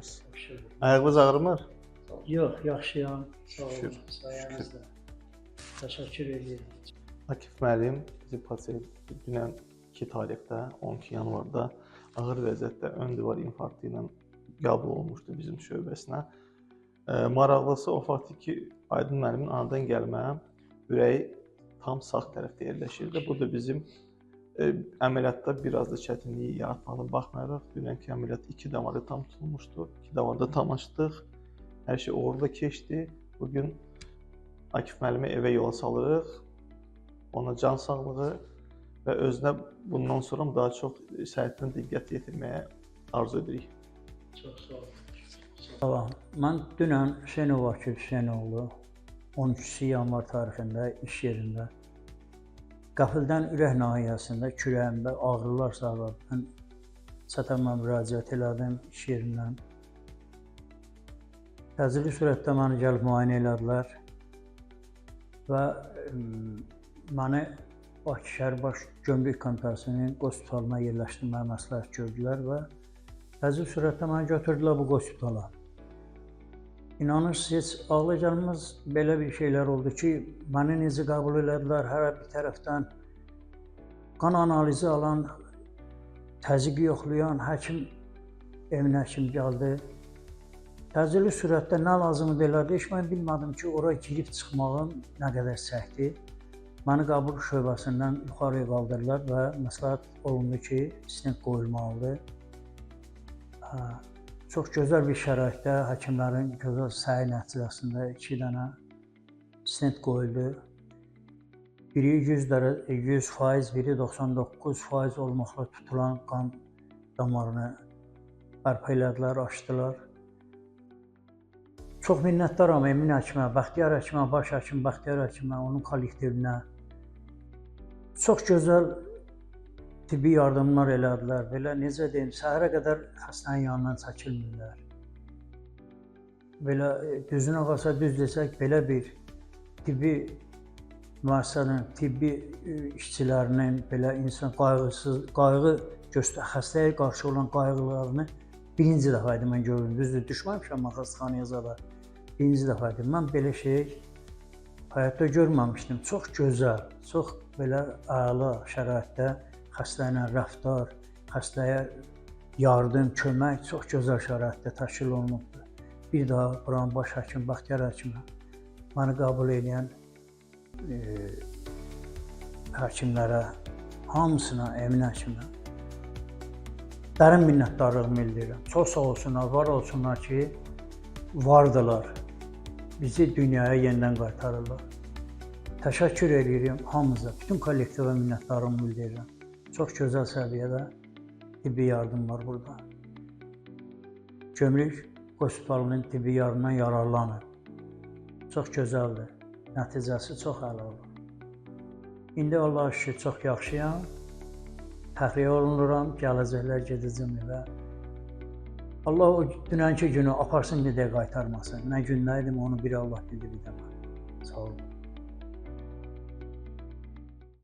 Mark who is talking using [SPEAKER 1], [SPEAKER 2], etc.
[SPEAKER 1] necəsiz?
[SPEAKER 2] Şükür.
[SPEAKER 1] Ayağınız ağrımır?
[SPEAKER 2] Yox, yaxşıyam. Sağ olun.
[SPEAKER 1] Şükür.
[SPEAKER 2] Sayenizdə. Təşəkkür edirəm.
[SPEAKER 1] Akif müəllim bizi pasiyent dünən 2 tarixdə, 12 yanvarda ağır vəziyyətdə ön divar infarktı ilə qəbul olmuşdu bizim şöbəsinə. Maraqlısı o faktdır ki, Aydın müəllimin anadan gəlmə ürəyi tam sağ tərəfdə yerləşirdi. Bu da bizim əməliyyatda biraz da çətinliyi yaratmağına baxmayaraq, dünənki əməliyyat 2 damarı tam tutulmuşdu. 2 damarda tam açdıq. Hər şey uğurla keçdi. Bugün Akif müəllimi evə yola salırıq. Ona can sağlığı və özünə bundan sonra daha çox səhhətinə diqqət yetirməyə arzu edirik.
[SPEAKER 2] Çox sağ olun.
[SPEAKER 3] Salam. Mən dünən Hüseynov Akif Hüseynoğlu 13 yanvar tarixində iş yerində qəfildən ürək nahiyəsində kürəyimdə ağrılar səbəbindən çatama müraciət elədim iş yerindən. Təcili sürətdə məni gəlib müayinə elədilər və məni Bakı şəhər baş gömrük komitəsinin qospitalına yerləşdirməyə məsləhət gördülər və təcili sürətdə məni götürdülər bu qospitala. İnanırsınız, ağla gəlməz belə bir şeylər oldu ki, məni necə qəbul elədilər, hər bir tərəfdən qan analizi alan, təzyiqi yoxlayan həkim, evinə həkim gəldi. Təcili sürətdə nə lazımdır elədi, heç mən bilmədim ki, oraya girib çıxmağım nə qədər çəkdi. Məni qəbul şöbəsindən yuxarıya qaldırdılar və məsləhət olundu ki, stent qoyulmalıdır. Çox gözəl bir şəraitdə həkimlərin gözəl səyi nəticəsində 2 dənə stent qoyuldu. Biri 100%, biri 99% olmaqla tutulan qan damarını bərpa elədilər, açdılar. Çox minnətdaram Emin həkimə, Bəxtiyar həkimə, baş həkim Bəxtiyar həkimə, onun kollektivinə. Çox gözəl tibbi yardımlar elədilər. Belə necə deyim, səhərə qədər xəstənin yanından çəkilmirlər. Belə düzünə qalsa düz desək, belə bir tibbi müəssisənin, tibbi işçilərinin belə insan xəstəyə qarşı olan qayğılarını birinci dəfə idi mən gördüm. Düzdür, düşməmişəm mən xəstəxanaya zada. Birinci dəfə idi. Mən belə şey həyatda görməmişdim. Çox gözəl, çox belə əla şəraitdə xəstə ilə rəftar, xəstəyə yardım, kömək çox gözəl şəraitdə təşkil olunubdur. Bir daha buranın baş həkim Bəxtiyar həkimə, məni qəbul edən həkimlərə, hamısına, Emin həkimə dərin minnətdarlığımı bildirirəm. Çox sağ olsunlar, var olsunlar ki, vardılar. Bizi dünyaya yenidən qaytarırlar. Təşəkkür edirəm hamınıza, bütün kollektivə minnətdarlığımı bildirirəm. Çox gözəl səviyyədə tibbi yardım var burada. Gömrük qospitalının tibbi yardımından yararlanır. Çox gözəldir. Nəticəsi çox əla olur. İndi Allah'a şükür çox yaxşıyam. Təxliyə olunuram, gələcəklər gedəcəm evə. Allah o dünənki günü aparsın bir də qaytarmasın. Nə gündə idim onu bir Allah bilir bir də mən. Sağ olun.